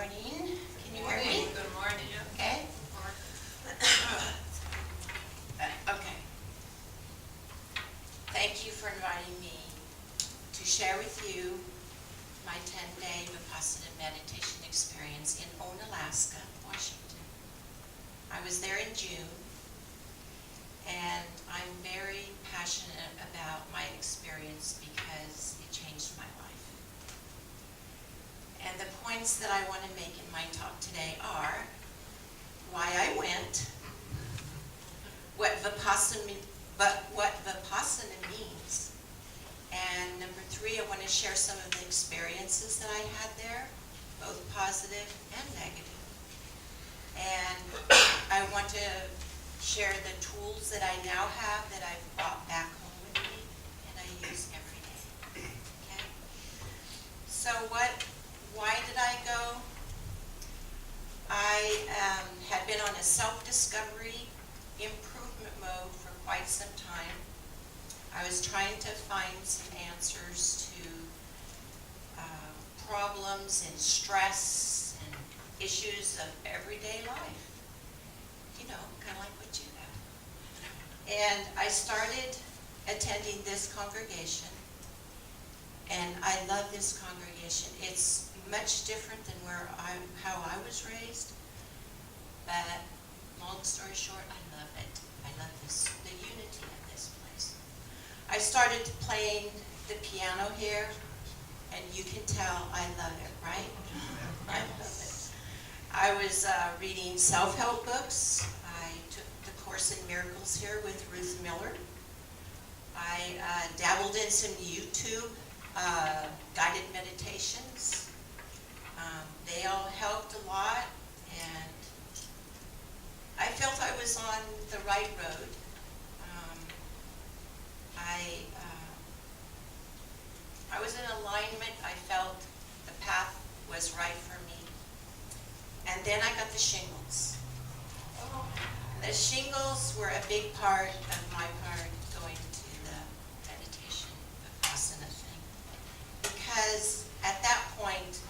morning. Can you hear me? Good morning. Okay. Okay. Thank you for inviting me to share with you my 10-day Vipassana meditation experience in Alaska, Washington. I was there in June, and I'm very passionate about my experience because it changed my life. And the points that I want to make in my talk today are why I went, what Vipassana means, and number 3, I want to share some of the experiences that I had there, both positive and negative. And I want to share the tools that I now have that I've brought back home with me and I use every day. Okay? So why did I go? I had been on a self-discovery improvement mode for quite some time. I was trying to find some answers to problems and stress and issues of everyday life. You know, kind of like what you have. And I started attending this congregation, and I love this congregation. It's much different than how I was raised, but long story short, I love it. I love the unity of this place. I started playing the piano here, and you can tell I love it, right? I love it. I was reading self-help books. I took the course in miracles here with Ruth Miller. I dabbled in some YouTube guided meditations. They all helped a lot, and I felt I was on the right road. I was in alignment. I felt the path was right for me. And then I got the shingles. The shingles were a big part of my part going to the meditation Vipassana thing. Because at that point,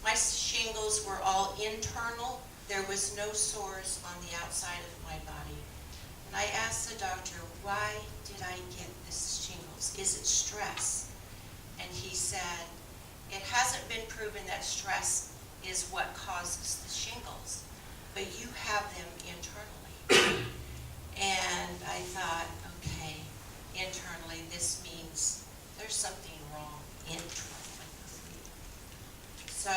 my shingles were all internal. There was no sores on the outside of my body. And I asked the doctor, why did I get this shingles? Is it stress? And he said, it hasn't been proven that stress is what causes the shingles, but you have them internally. And I thought, okay, internally, this means there's something wrong internally. So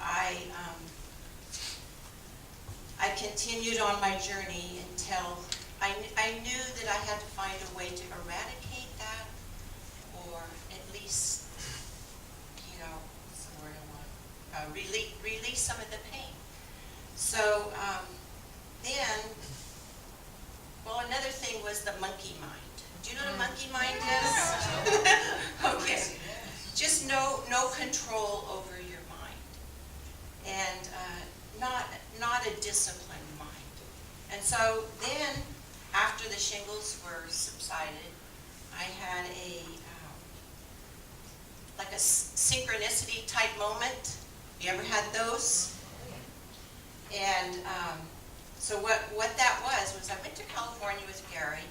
I continued on my journey until I knew that I had to find a way to eradicate that, or at least, what's the word I want? Release some of the pain. So then, another thing was the monkey mind. Do you know what a monkey mind is? Okay. Just no control over your mind, and not a disciplined mind. And so then, after the shingles were subsided, I had like a synchronicity type moment. You ever had those? And so what that was I went to California with Gary,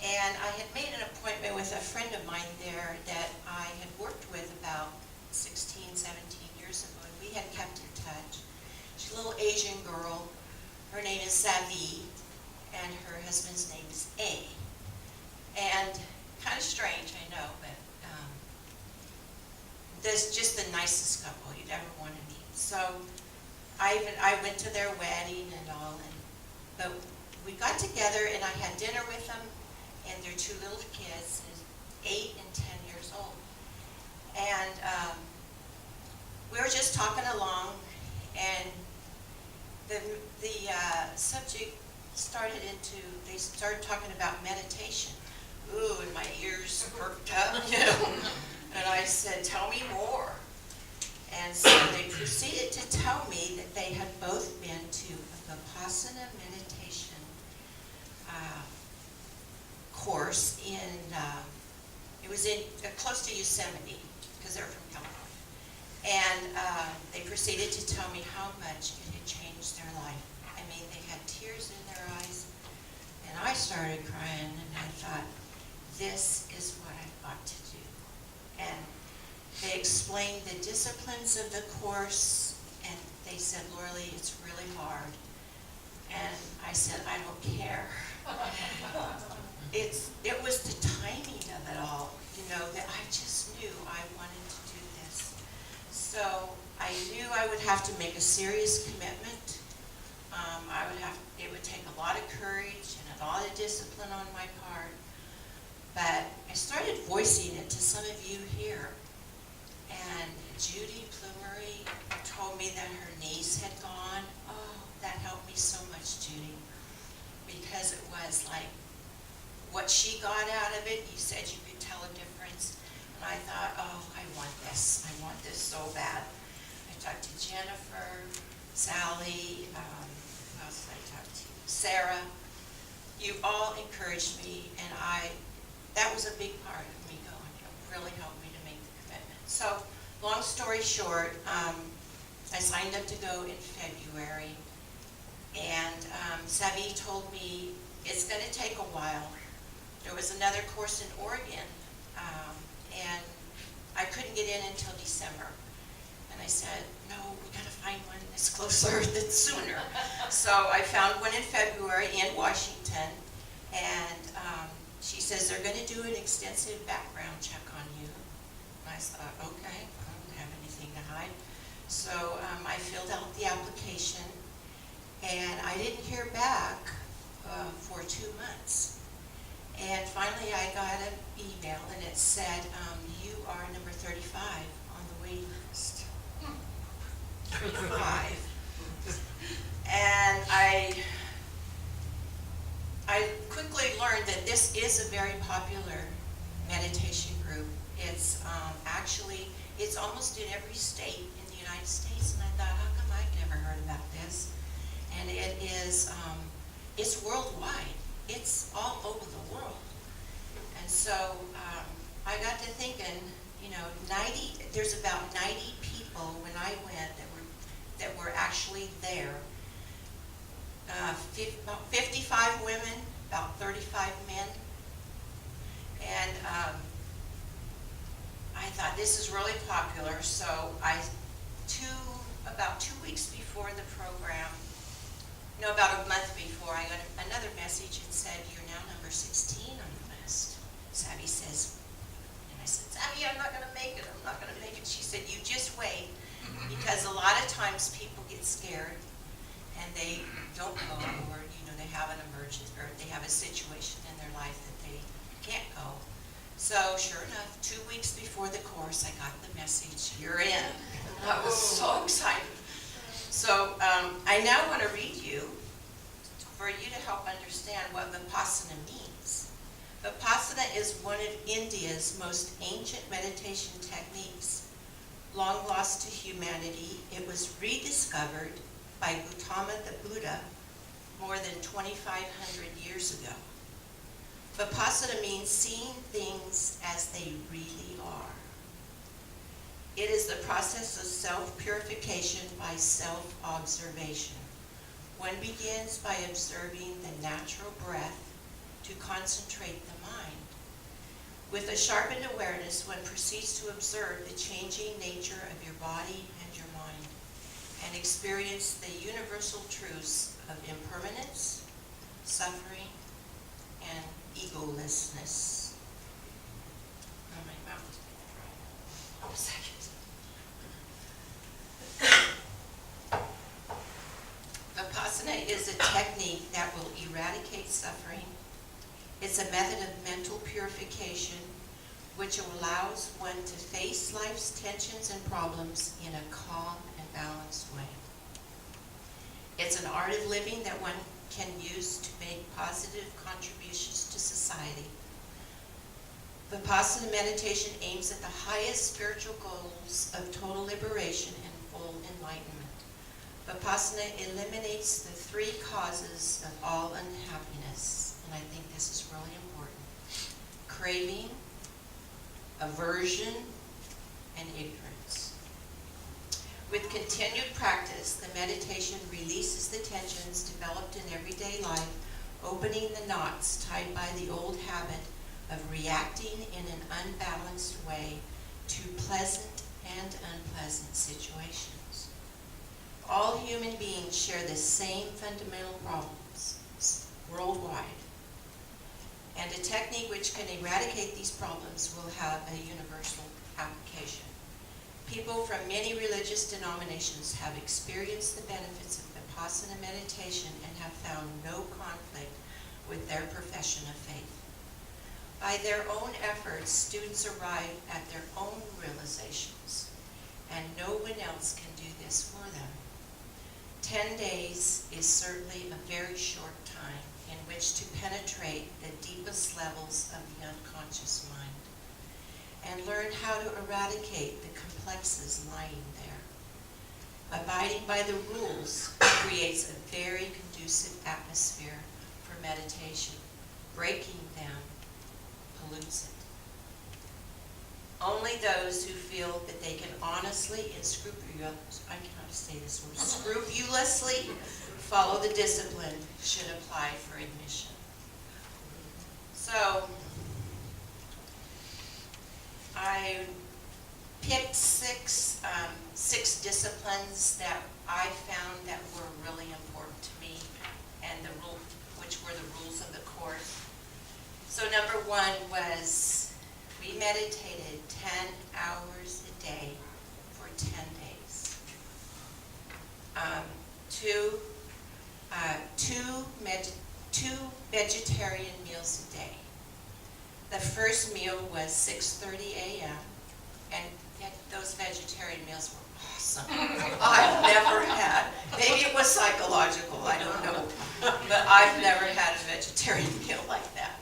and I had made an appointment with a friend of mine there that I had worked with about 16, 17 years ago, and we had kept in touch. She's a little Asian girl. Her name is Savi, and her husband's name is A. And kind of strange, I know, but that's just the nicest couple you'd ever want to meet. So I went to their wedding and all, but we got together and I had dinner with them and their 2 little kids, 8 and 10 years old. And we were just talking along, and the subject they started talking about meditation. Ooh, and my ears perked up, And I said, tell me more. And so they proceeded to tell me that they had both been to a Vipassana meditation course it was in close to Yosemite, because they're from California. And they proceeded to tell me how much it had changed their life. I mean, they had tears in their eyes, and I started crying, and I thought, this is what I've got to do. And they explained the disciplines of the course, and they said, Laurale, it's really hard. And I said, I don't care. It was the timing of it all, that I just knew I wanted to do this. So I knew I would have to make a serious commitment. It would take a lot of courage and a lot of discipline on my part. But I started voicing it to some of you here. And Judy Plumery told me that her niece had gone. Oh, that helped me so much, Judy. Because it was like, what she got out of it, you said you could tell a difference. And I thought, oh, I want this. I want this so bad. I talked to Jennifer, Sally, who else did I talk to? Sarah. You all encouraged me, and that was a big part of me going. It really helped me to make the commitment. So, long story short, I signed up to go in February, and Savi told me it's going to take a while. There was another course in Oregon, and I couldn't get in until December. And I said, no, we got to find one that's closer, that's sooner. So I found one in February in Washington, and she says they're going to do an extensive background check on you. And I thought, okay, I don't have anything to hide. So I filled out the application, and I didn't hear back for 2 months. And finally I got an email, and it said, you are number 35 on the waiting list. 35. And I quickly learned that this is a very popular meditation group. It's it's almost in every state in the United States, and I thought, how come I've never heard about this? And it is, it's worldwide. It's all over the world. And so I got to thinking, there's about 90 people when I went that were actually there. About 55 women, about 35 men. And I thought, this is really popular. So about 2 weeks before the program, about a month before, I got another message and said, you're now number 16 on the list. Savvy says, and I said, Savvy, I'm not going to make it. I'm not going to make it. She said, you just wait, because a lot of times people get scared and they don't go, or they have an emergency, or they have a situation in their life that they can't go. So sure enough, 2 weeks before the course, I got the message, you're in. And I was so excited. So I now want to read you, for you to help understand what Vipassana means. Vipassana is one of India's most ancient meditation techniques. Long lost to humanity, it was rediscovered by Gautama the Buddha more than 2,500 years ago. Vipassana means seeing things as they really are. It is the process of self-purification by self-observation. One begins by observing the natural breath to concentrate the mind. With a sharpened awareness, one proceeds to observe the changing nature of your body and your mind, and experience the universal truths of impermanence, suffering, and egolessness. Oh, my mouth is dry. Oh, a second. Vipassana is a technique that will eradicate suffering. It's a method of mental purification which allows one to face life's tensions and problems in a calm and balanced way. It's an art of living that one can use to make positive contributions to society. Vipassana meditation aims at the highest spiritual goals of total liberation and full enlightenment. Vipassana eliminates the three causes of all unhappiness, and I think this is really important: craving, aversion, and ignorance. With continued practice, the meditation releases the tensions developed in everyday life, opening the knots tied by the old habit of reacting in an unbalanced way to pleasant and unpleasant situations. All human beings share the same fundamental problems worldwide, and a technique which can eradicate these problems will have a universal application. People from many religious denominations have experienced the benefits of Vipassana meditation and have found no conflict with their profession of faith. By their own efforts, students arrive at their own realizations, and no one else can do this for them. 10 days is certainly a very short time in which to penetrate the deepest levels of the unconscious mind and learn how to eradicate the complexes lying there. Abiding by the rules creates a very conducive atmosphere for meditation. Breaking them pollutes it. Only those who feel that they can honestly and scrupulously follow the discipline should apply for admission. So, I picked six disciplines that I found that were really important to me, and which were the rules of the course. So number one was we meditated 10 hours a day for 10 days. Two vegetarian meals a day. The first meal was 6:30 a.m. and those vegetarian meals were awesome. I've never had, maybe it was psychological, I don't know, but I've never had a vegetarian meal like that.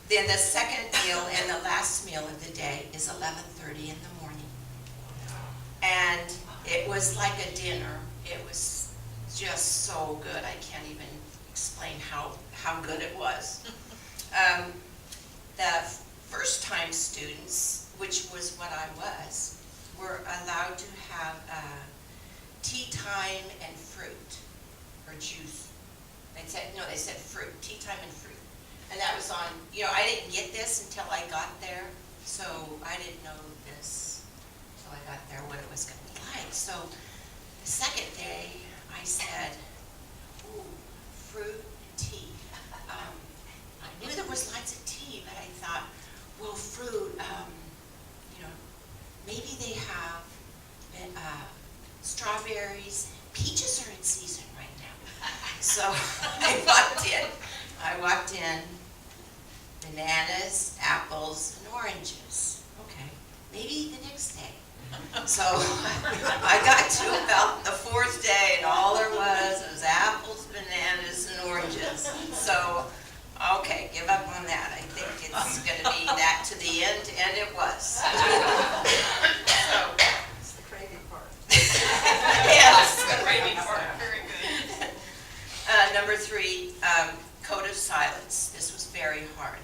Then the second meal and the last meal of the day is 11:30 in the morning. And it was like a dinner. It was just so good. I can't even explain how good it was. The first-time students, which was what I was, were allowed to have tea time and fruit, or juice. They said fruit, tea time and fruit. And that was on, I didn't get this until I got there, so I didn't know this until I got there, what it was going to be like. So the second day, I said, ooh, fruit and tea. I knew there was lots of tea, but I thought, well, fruit, maybe they have strawberries. Peaches are in season right now. So I walked in, bananas, apples, and oranges. Okay, maybe the next day. So I got to about the fourth day, and all there was apples, bananas, and oranges. So, okay, give up on that. I think it's going to be that to the end, and it was. It's the craving part. Yes, the craving part. Very good. Number three, code of silence. This was very hard.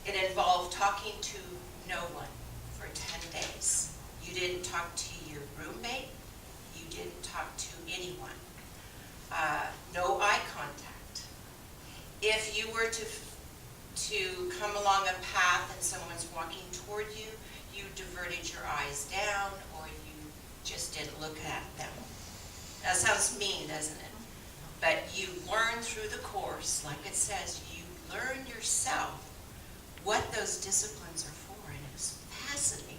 It involved talking to no one for 10 days. You didn't talk to your roommate. You didn't talk to anyone. No eye contact. If you were to come along a path and someone's walking toward you, you diverted your eyes down, or you just didn't look at them. That sounds mean, doesn't it? But you learn through the course, like it says, you learn yourself what those disciplines are for, and it was fascinating.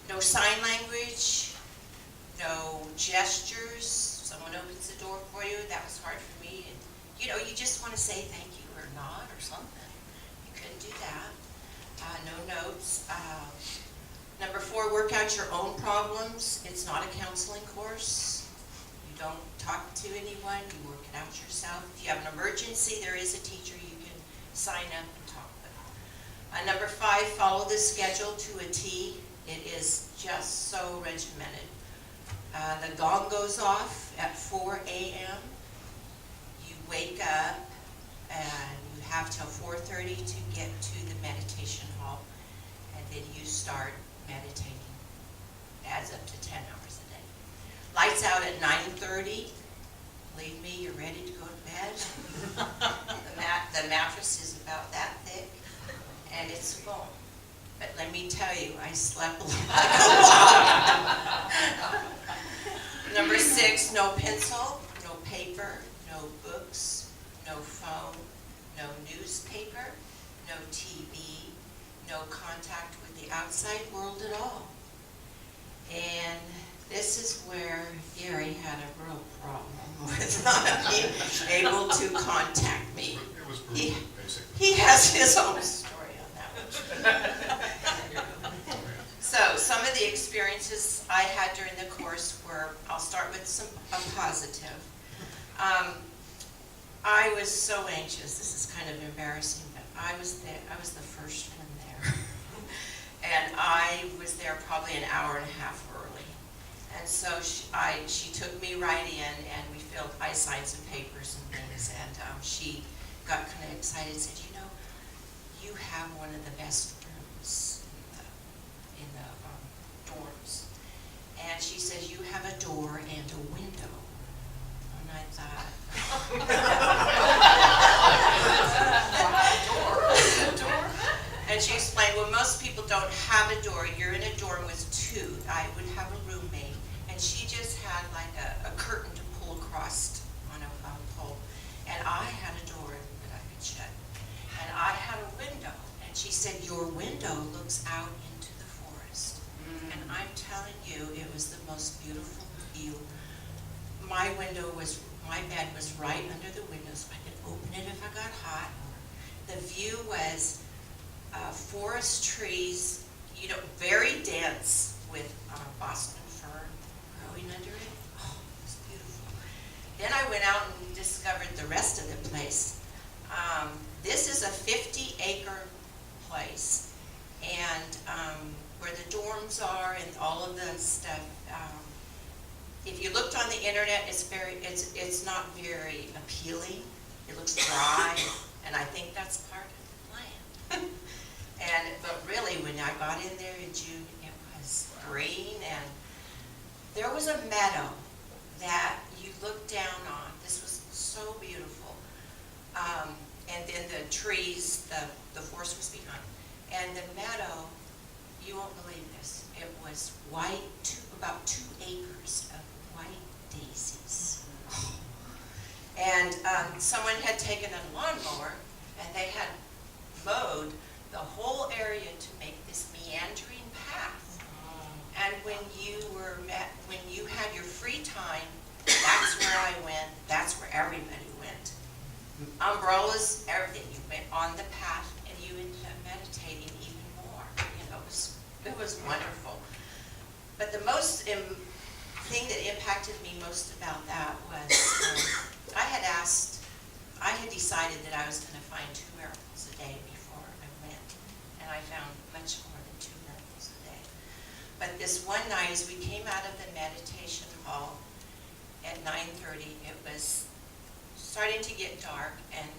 No sign language, no gestures. Someone opens the door for you. That was hard for me. And, you just want to say thank you or nod or something. You couldn't do that. No notes. Number four, work out your own problems. It's not a counseling course. You don't talk to anyone. You work it out yourself. If you have an emergency, there is a teacher you can sign up and talk with. Number five, follow the schedule to a T. It is just so regimented. The gong goes off at 4 a.m. You wake up and you have till 4:30 to get to the meditation hall, and then you start meditating. Adds up to 10 hours a day. Lights out at 9:30. Believe me, you're ready to go to bed. The mattress is about that thick, and it's full. But let me tell you, I slept like a log. Number 6, no pencil, no paper, no books, no phone, no newspaper, no TV, no contact with the outside world at all. And this is where Gary had a real problem with not being able to contact me. It was brutal, basically. He has his own story on that one. So some of the experiences I had during the course were, I'll start with a positive. I was so anxious. This is kind of embarrassing, but I was the first one there. And I was there probably an hour and a half early. And so she took me right in, and I signed some papers and things, and she got kind of excited and said, you know, you have one of the best rooms in the dorms. And she says, you have a door and a window. And I thought, door. And she explained, well, most people don't have a door. You're in a dorm with 2. I would have a roommate, and she just had like a curtain to pull across on a pole. And I had a door that I could shut. And I had a window. And she said, your window looks out into the forest. And I'm telling you, it was the most beautiful view. My bed was right under the window, so I could open it if I got hot. The view was forest trees, you know, very dense with Boston fir growing under it. Oh, it was beautiful. Then I went out and discovered the rest of the place. This is a 50-acre place, and where the dorms are and all of the stuff. If you looked on the internet, it's not very appealing. It looks dry, and I think that's part of the plan. But really, when I got in there in June, it was green, and there was a meadow that you looked down on. This was so beautiful. And then the trees, the forest was behind. And the meadow, you won't believe this, it was white, about 2 acres of white daisies. And someone had taken a lawnmower, and they had mowed the whole area to make this meandering path. And when you had your free time, that's where I went, that's where everybody went. Umbrellas, everything. You went on the path, and you ended up meditating even more. You know, it was wonderful. But the thing that impacted me most about that was I had decided that I was going to find 2 miracles a day before I went, and I found much more than 2 miracles a day. But this one night, as we came out of the meditation hall at 9:30, it was starting to get dark, and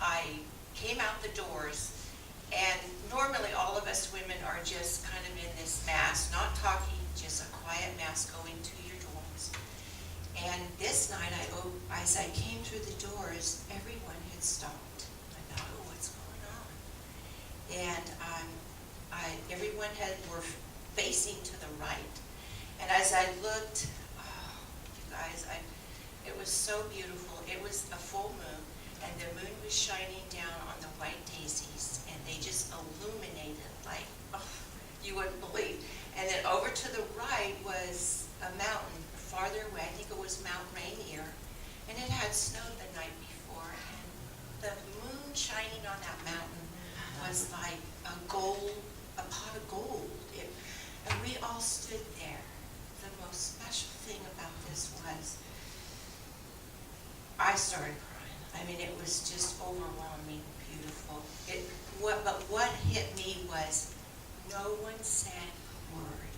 I came out the doors, and normally all of us women are just kind of in this mass, not talking, just a quiet mass going to your dorms. And this night, as I came through the doors, everyone had stopped. I thought, oh, what's going on? And everyone were facing to the right. And as I looked, oh, you guys, it was so beautiful. It was a full moon, and the moon was shining down on the white daisies, and they just illuminated like, oh, you wouldn't believe. And then over to the right was a mountain farther away. I think it was Mount Rainier, and it had snowed the night before, and the moon shining on that mountain was like a pot of gold. And we all stood there. The most special thing about this was I started crying. I mean, it was just overwhelming, beautiful. But what hit me was no one said a word.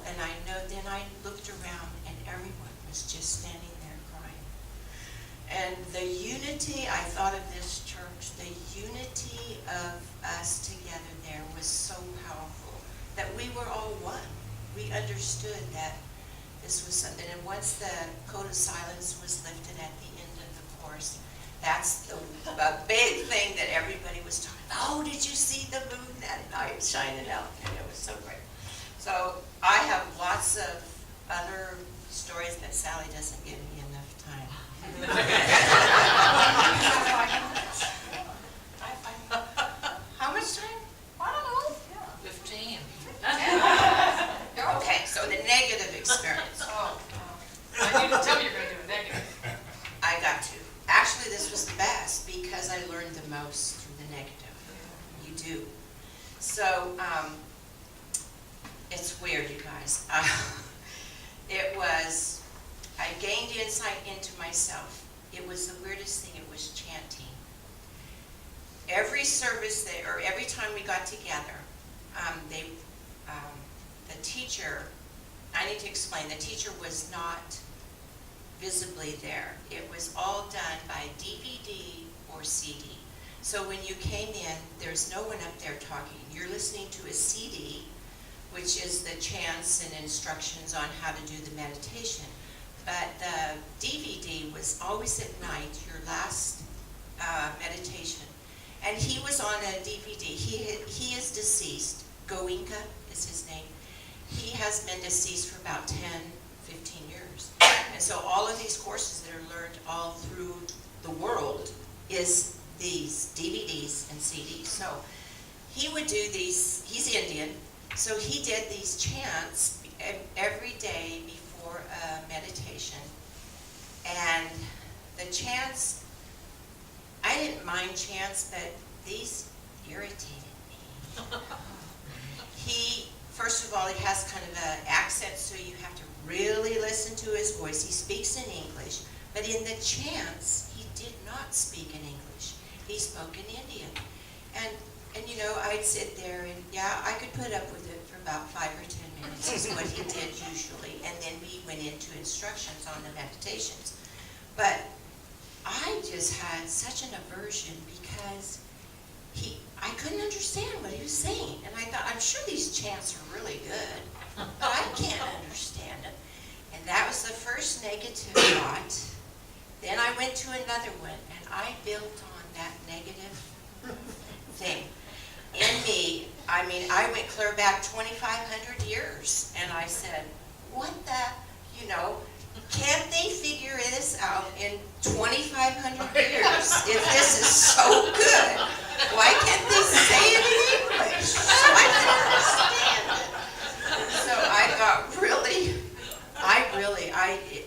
And I know, then I looked around, and everyone was just standing there crying. And the unity, I thought of this church, the unity of us together there was so powerful, that we were all one. We understood that this was something, and once the code of silence was lifted at the end of the course, that's the big thing that everybody was talking about. Oh, did you see the moon that night shining out? And it was so great. So I have lots of other stories, but Sally doesn't give me enough time. How much time? I don't know. 15. Okay, so the negative experience. I didn't tell you you're going to do a negative. I got to. Actually, this was the best because I learned the most through the negative. You do. So, it's weird, you guys. I gained insight into myself. It was the weirdest thing. It was chanting. Every service or every time we got together, the teacher, I need to explain, the teacher was not visibly there. It was all done by DVD or CD. So when you came in, there's no one up there talking. You're listening to a CD, which is the chants and instructions on how to do the meditation. But the DVD was always at night, your last meditation. And he was on a DVD. He is deceased. Goenka is his name. He has been deceased for about 10, 15 years. And so all of these courses that are learned all through the world is these DVDs and CDs. So he would do these, he's Indian, so he did these chants every day before a meditation. And the chants, I didn't mind chants, but these irritated me. First of all, he has kind of an accent, so you have to really listen to his voice. He speaks in English, but in the chants, he did not speak in English. He spoke in Indian. And you know, I'd sit there and, yeah, I could put up with it for about 5 or 10 minutes is what he did usually. And then we went into instructions on the meditations. But I just had such an aversion because I couldn't understand what he was saying. And I thought, I'm sure these chants are really good, but I can't understand them. And that was the first negative thought. Then I went to another one, and I built on that negative thing. In me, I mean, I went clear back 2,500 years, and I said, what the, you know, can't they figure this out in 2,500 years if this is so good? Why can't they say it in English so I can understand it? So I got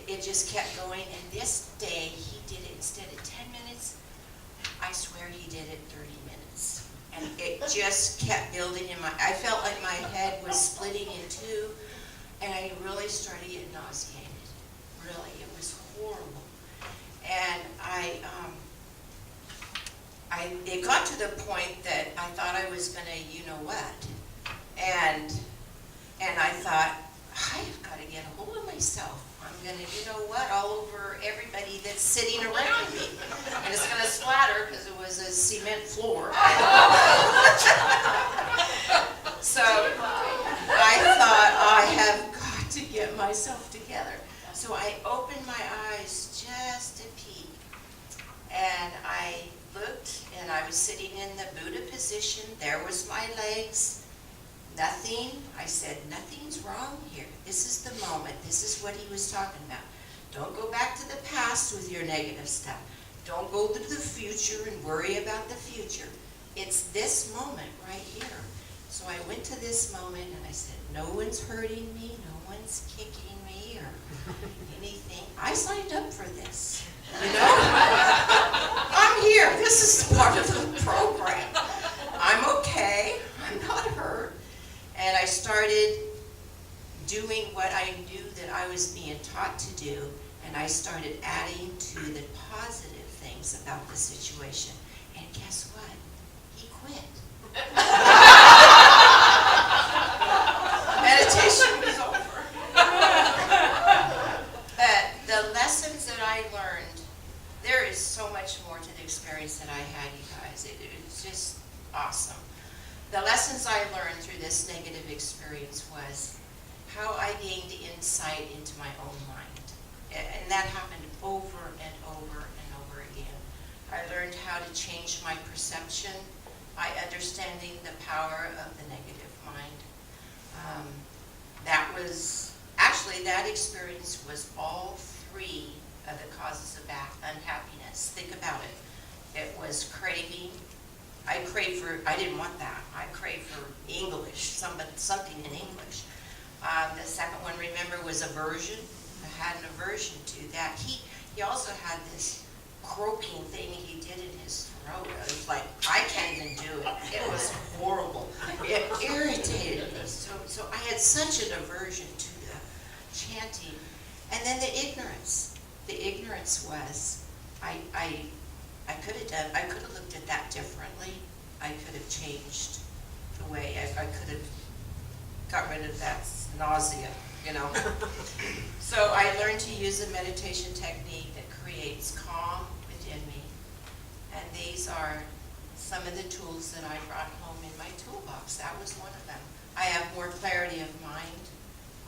it just kept going. And this day, he did it instead of 10 minutes, I swear he did it 30 minutes. And it just kept building in I felt like my head was splitting in two, and I really started getting nauseated. Really, it was horrible. And it got to the point that I thought I was gonna, you know what, and I thought, I've got to get a hold of myself. I'm gonna, you know what, all over everybody that's sitting around me, and it's gonna splatter because it was a cement floor. So I thought, I have got to get myself together. So I opened my eyes just to peek, and I looked, and I was sitting in the Buddha position. There was my legs, nothing. I said, nothing's wrong here. This is the moment. This is what he was talking about. Don't go back to the past with your negative stuff. Don't go to the future and worry about the future. It's this moment right here. So I went to this moment, and I said, no one's hurting me, no one's kicking me or anything. I signed up for this, you know? I'm here. This is part of the program. I'm okay. I'm not hurt. And I started doing what I knew that I was being taught to do, and I started adding to the positive things about the situation. And guess what? He quit. Meditation was over. But the lessons that I learned, there is so much more to the experience that I had, you guys. It was just awesome. The lessons I learned through this negative experience was how I gained insight into my own mind. And that happened over and over and over again. I learned how to change my perception by understanding the power of the negative mind. That experience was all three of the causes of unhappiness. Think about it. It was craving. I didn't want that. I craved for English, something in English. The second one, remember, was aversion. I had an aversion to that. He also had this croaking thing he did in his throat. It was like, I can't even do it. It was horrible. It irritated me. So I had such an aversion to the chanting. And then the ignorance. The ignorance was, I could have looked at that differently. I could have changed the way, I could have got rid of that nausea, you know. So I learned to use a meditation technique that creates calm within me. And these are some of the tools that I brought home in my toolbox. That was one of them. I have more clarity of mind.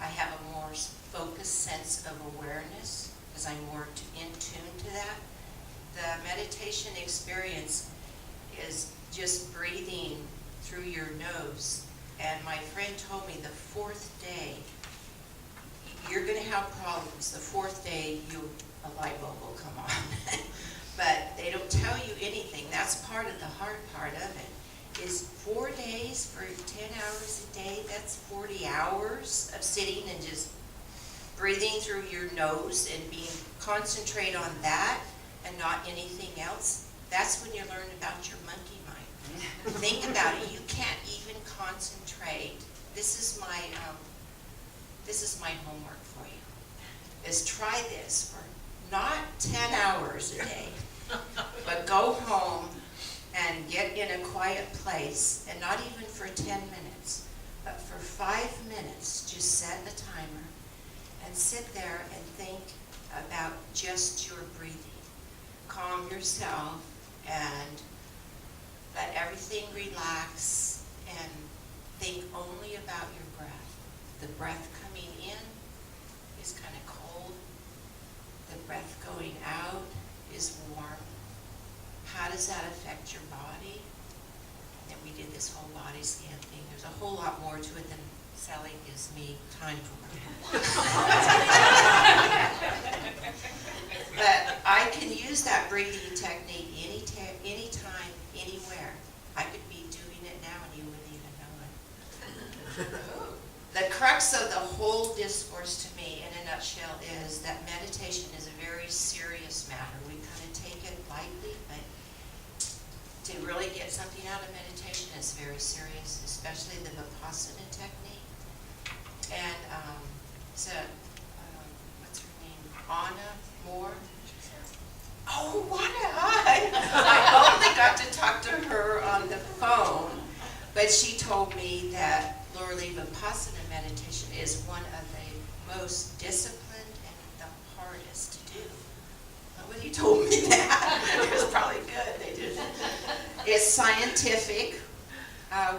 I have a more focused sense of awareness because I'm more in tune to that. The meditation experience is just breathing through your nose. And my friend told me the fourth day, you're going to have problems. The fourth day, a light bulb will come on. But they don't tell you anything. That's part of the hard part of it. Is 4 days for 10 hours a day, that's 40 hours of sitting and just breathing through your nose and concentrate on that and not anything else. That's when you learn about your monkey mind. Think about it. You can't even concentrate. This is my homework for you. Is try this for not 10 hours a day, but go home and get in a quiet place, and not even for 10 minutes, but for 5 minutes, just set a timer and sit there and think about just your breathing. Calm yourself and let everything relax and think only about your breath. The breath coming in is kind of cold. The breath going out is warm. How does that affect your body? And we did this whole body scan thing. There's a whole lot more to it than Sally gives me time for. But I can use that breathing technique anytime, anywhere. I could be doing it now and you wouldn't even know it. The crux of the whole discourse to me, in a nutshell, is that meditation is a very serious matter. We kind of take it lightly, but to really get something out of meditation is very serious, especially the Vipassana technique. And what's her name? Anna Moore? Oh, what I only got to talk to her on the phone, but she told me that Laurale Vipassana meditation is one of the most disciplined and the hardest to do. Nobody told me that. It was probably good. They didn't. It's scientific.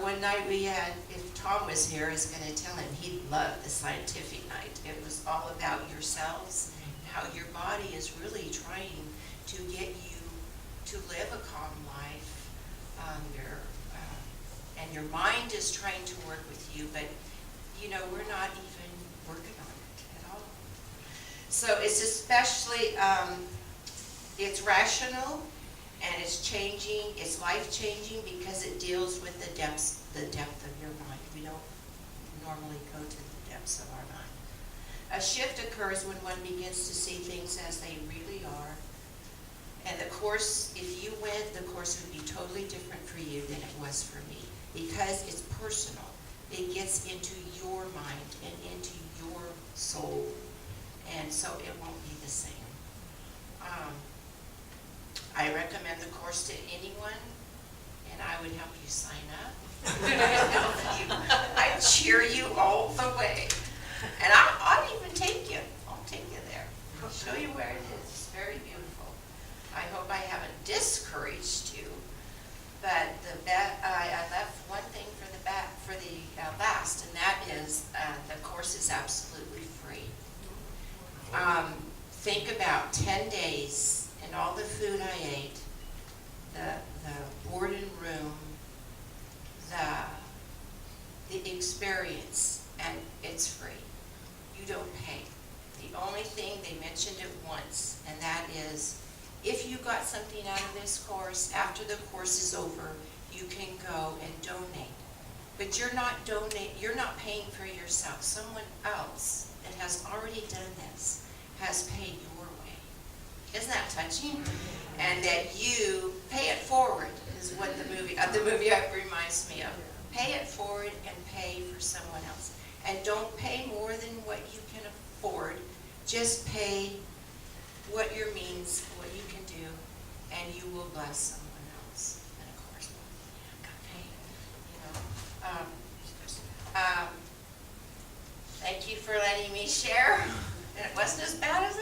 One night we had, if Tom was here, I was going to tell him he'd love the scientific night. It was all about yourselves, how your body is really trying to get you to live a calm life. And your mind is trying to work with you, but you know, we're not even working on it at all. So it's especially, it's rational and it's changing, it's life-changing because it deals with the depth of your mind. We don't normally go to the depths of our mind. A shift occurs when one begins to see things as they really are. And the course, if you went, the course would be totally different for you than it was for me because it's personal. It gets into your mind and into your soul, and so it won't be the same. I recommend the course to anyone, and I would help you sign up. I cheer you all the way, and I'll even take you. I'll take you there. I'll show you where it is. It's very beautiful. I hope I haven't discouraged you, but I left one thing for experience, and it's free. You don't pay. The only thing, they mentioned it once, and that is, if you got something out of this course, after the course is over, you can go and donate. But you're not paying for yourself. Someone else that has already done this has paid your way. Isn't that touching? And that you pay it forward is what the movie reminds me of. Pay it forward and pay for someone else. And don't pay more than what you can afford. Just pay what your means, what you can do, and you will bless someone else. And of course, okay, thank you for letting me share. And it wasn't as bad as